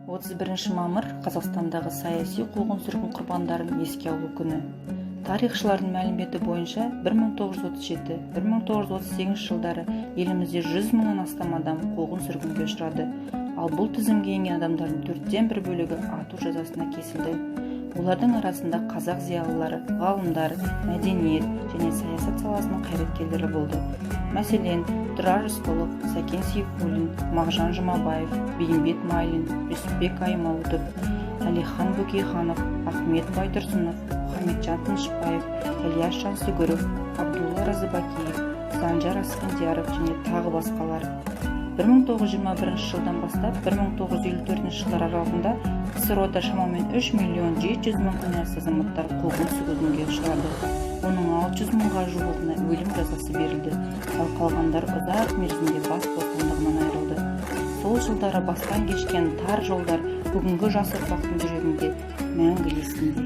31 мамыр Қазақстандағы саяси қуғын-сүргін құрбандарын еске алу күні. Тарихшылардың мәліметі бойынша 1937-1938 жылдары елімізде 100 мыңнан астам адам қуғын-сүргінге ұшырады. Ал бұл тізімге енген адамдардың 1/4 бөлігі ату жазасына кесілді. Олардың арасында қазақ зиялылары, ғалымдар, мәдениет және саясат саласының қайраткерлері болды. Мәселен, Тұрар Рысқұлов, Сәкен Сейфуллин, Мағжан Жұмабаев, Бейімбет Майлин, Жүсіпбек Аймауытов, Әлихан Бөкейханов, Ахмет Байтұрсынов, Мұхамеджан Тынышпаев, Ілияс Жансүгіров, Абдулла Разыбакиев, Санжар Асфендияров және тағы басқалар. 1921 жылдан бастап 1954 жылдар аралығында КСРОда шамамен 3.700.000 азаматтар қуғын-сүргінге ұшырады. Оның 600 мыңға жуығына өлім жазасы берілді, ал қалғандар ұзақ мерзімде бас бостандығынан айырылды. Сол жылдары бастан кешкен тар жолдар бүгінгі жас ұрпақтың жүрегінде мәңгі есінде.